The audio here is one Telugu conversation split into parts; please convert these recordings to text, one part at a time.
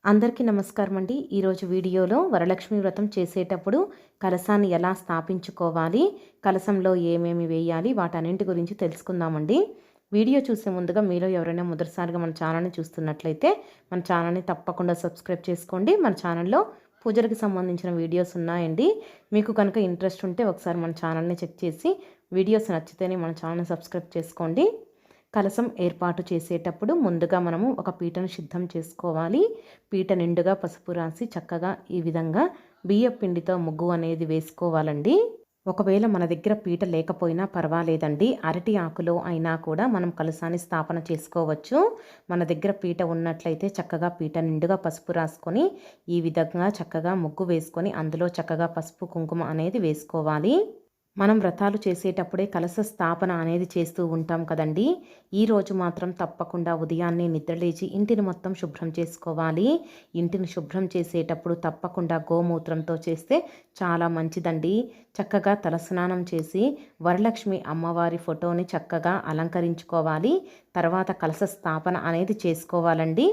అందరికీ నమస్కారం అండి. ఈరోజు వీడియోలో వరలక్ష్మి వ్రతం చేసేటప్పుడు కలశాన్ని ఎలా స్థాపించుకోవాలి, కలశంలో ఏమేమి వేయాలి, వాటన్నింటి గురించి తెలుసుకుందామండి. వీడియో చూసే ముందుగా మీలో ఎవరైనా మొదటిసారిగా మన ఛానల్ని చూస్తున్నట్లయితే మన ఛానల్ని తప్పకుండా సబ్స్క్రైబ్ చేసుకోండి. మన ఛానల్లో పూజలకు సంబంధించిన వీడియోస్ ఉన్నాయండి. మీకు కనుక ఇంట్రెస్ట్ ఉంటే ఒకసారి మన ఛానల్ని చెక్ చేసి వీడియోస్ నచ్చితేనే మన ఛానల్ని సబ్స్క్రైబ్ చేసుకోండి. కలశం ఏర్పాటు చేసేటప్పుడు ముందుగా మనము ఒక పీటను సిద్ధం చేసుకోవాలి. పీట నిండుగా పసుపు రాసి చక్కగా ఈ విధంగా బియ్యం పిండితో ముగ్గు అనేది వేసుకోవాలండి. ఒకవేళ మన దగ్గర పీట లేకపోయినా పర్వాలేదండి, అరటి ఆకులో అయినా కూడా మనం కలశాన్ని స్థాపన చేసుకోవచ్చు. మన దగ్గర పీట ఉన్నట్లయితే చక్కగా పీట నిండుగా పసుపు రాసుకొని ఈ విధంగా చక్కగా ముగ్గు వేసుకొని అందులో చక్కగా పసుపు కుంకుమ అనేది వేసుకోవాలి. మనం వ్రతాలు చేసేటప్పుడే కలశ స్థాపన అనేది చేస్తూ ఉంటాం కదండి. ఈరోజు మాత్రం తప్పకుండా ఉదయాన్నే నిద్రలేచి ఇంటిని మొత్తం శుభ్రం చేసుకోవాలి. ఇంటిని శుభ్రం చేసేటప్పుడు తప్పకుండా గోమూత్రంతో చేస్తే చాలా మంచిదండి. చక్కగా తలస్నానం చేసి వరలక్ష్మి అమ్మవారి ఫోటోని చక్కగా అలంకరించుకోవాలి. తర్వాత కలశ స్థాపన అనేది చేసుకోవాలండి.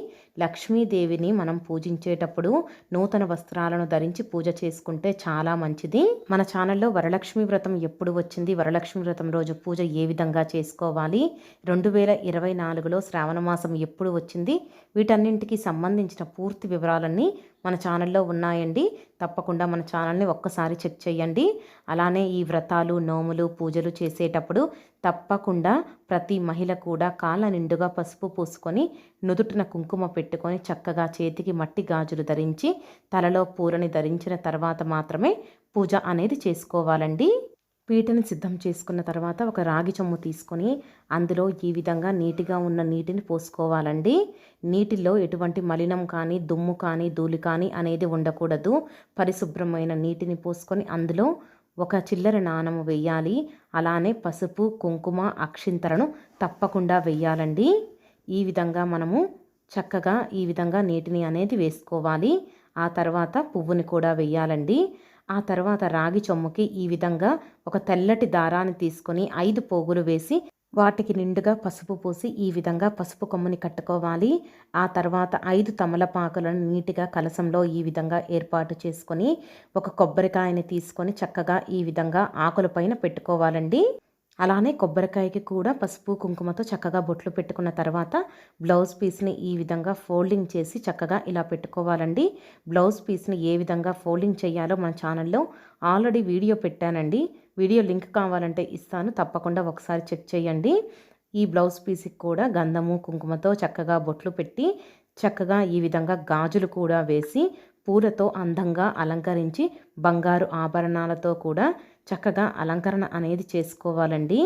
లక్ష్మీదేవిని మనం పూజించేటప్పుడు నూతన వస్త్రాలను ధరించి పూజ చేసుకుంటే చాలా మంచిది. మన ఛానల్లో వరలక్ష్మి వ్రతం ఎప్పుడు వచ్చింది, వరలక్ష్మి వ్రతం రోజు పూజ ఏ విధంగా చేసుకోవాలి, 2024లో శ్రావణ మాసం ఎప్పుడు వచ్చింది, వీటన్నింటికి సంబంధించిన పూర్తి వివరాలన్నీ మన ఛానల్లో ఉన్నాయండి. తప్పకుండా మన ఛానల్ని ఒక్కసారి చెక్ చేయండి. అలానే ఈ వ్రతాలు, నోములు, పూజలు చేసేటప్పుడు తప్పకుండా ప్రతి మహిళ కూడా కాళ్ళ నిండుగా పసుపు పూసుకొని నుదుటిన కుంకుమ పెట్టుకొని చక్కగా చేతికి మట్టి గాజులు ధరించి తలలో పూలని ధరించిన తర్వాత మాత్రమే పూజ అనేది చేసుకోవాలండి. పీటని సిద్ధం చేసుకున్న తర్వాత ఒక రాగి చెంబు తీసుకొని అందులో ఈ విధంగా నీటిగా ఉన్న నీటిని పోసుకోవాలండి. నీటిలో ఎటువంటి మలినం కానీ, దుమ్ము కానీ, ధూళి కానీ అనేది ఉండకూడదు. పరిశుభ్రమైన నీటిని పోసుకొని అందులో ఒక చిల్లర నాణము వేయాలి. అలానే పసుపు, కుంకుమ, అక్షింతలను తప్పకుండా వేయాలండి. ఈ విధంగా మనము చక్కగా ఈ విధంగా నీటిని అనేది వేసుకోవాలి. ఆ తర్వాత పువ్వుని కూడా వేయాలండి. ఆ తర్వాత రాగి చెంబుకి ఈ విధంగా ఒక తెల్లటి దారాన్ని తీసుకొని 5 పోగులు వేసి వాటికి నిండుగా పసుపు పూసి ఈ విధంగా పసుపు కొమ్ముని కట్టుకోవాలి. ఆ తర్వాత 5 తమలపాకులను నీటిగా కలశంలో ఈ విధంగా ఏర్పాటు చేసుకొని ఒక కొబ్బరికాయని తీసుకొని చక్కగా ఈ విధంగా ఆకుల పైన పెట్టుకోవాలండి. అలానే కొబ్బరికాయకి కూడా పసుపు కుంకుమతో చక్కగా బొట్లు పెట్టుకున్న తర్వాత బ్లౌజ్ పీస్ని ఈ విధంగా ఫోల్డింగ్ చేసి చక్కగా ఇలా పెట్టుకోవాలండి. బ్లౌజ్ పీస్ని ఏ విధంగా ఫోల్డింగ్ చేయాలో మన ఛానల్లో ఆల్రెడీ వీడియో పెట్టానండి. వీడియో లింక్ కావాలంటే ఇస్తాను, తప్పకుండా ఒకసారి చెక్ చేయండి. ఈ బ్లౌజ్ పీస్కి కూడా గంధము కుంకుమతో చక్కగా బొట్లు పెట్టి చక్కగా ఈ విధంగా గాజులు కూడా వేసి పూలతో అందంగా అలంకరించి బంగారు ఆభరణాలతో కూడా చక్కగా అలంకరణ అనేది చేసుకోవాలండి.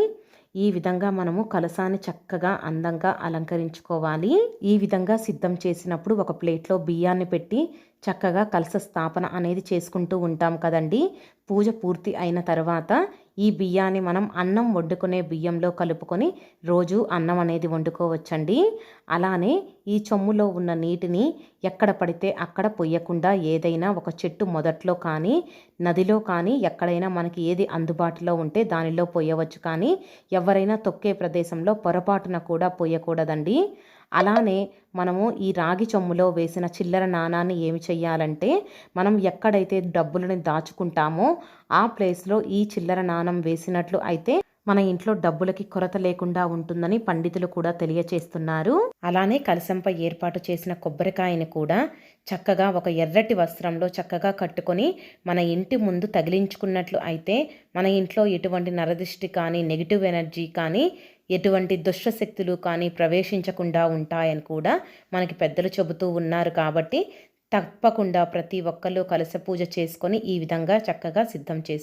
ఈ విధంగా మనము కలశాన్ని చక్కగా అందంగా అలంకరించుకోవాలి. ఈ విధంగా సిద్ధం చేసినప్పుడు ఒక ప్లేట్లో బియ్యాన్ని పెట్టి చక్కగా కలశ స్థాపన అనేది చేసుకుంటూ ఉంటాం కదండి. పూజ పూర్తి అయిన తర్వాత ఈ బియ్యాన్ని మనం అన్నం వండుకునే బియ్యంలో కలుపుకొని రోజు అన్నం అనేది వండుకోవచ్చండి. అలానే ఈ చెమ్ములో ఉన్న నీటిని ఎక్కడ పడితే అక్కడ పొయ్యకుండా ఏదైనా ఒక చెట్టు మొదట్లో కానీ, నదిలో కానీ, ఎక్కడైనా మనకి ఏది అందుబాటులో ఉంటే దానిలో పొయ్యవచ్చు. కానీ ఎవరైనా తొక్కే ప్రదేశంలో పొరపాటున కూడా పొయ్యకూడదండి. అలానే మనము ఈ రాగి చెంబులో వేసిన చిల్లర నాణాన్ని ఏమి చెయ్యాలంటే, మనం ఎక్కడైతే డబ్బులని దాచుకుంటామో ఆ ప్లేస్లో ఈ చిల్లర నాణం వేసినట్లు అయితే మన ఇంట్లో డబ్బులకి కొరత లేకుండా ఉంటుందని పండితులు కూడా తెలియచేస్తున్నారు. అలానే కలశంపై ఏర్పాటు చేసిన కొబ్బరికాయని కూడా చక్కగా ఒక ఎర్రటి వస్త్రంలో చక్కగా కట్టుకొని మన ఇంటి ముందు తగిలించుకున్నట్లు అయితే మన ఇంట్లో ఎటువంటి నరదిష్టి కానీ, నెగిటివ్ ఎనర్జీ కానీ, ఎటువంటి దుష్టశక్తులు కానీ ప్రవేశించకుండా ఉంటాయని కూడా మనకి పెద్దలు చెబుతూ ఉన్నారు. కాబట్టి తప్పకుండా ప్రతి ఒక్కళ్ళు కలశ పూజ చేసుకొని ఈ విధంగా చక్కగా సిద్ధం చేసుకోవాలి.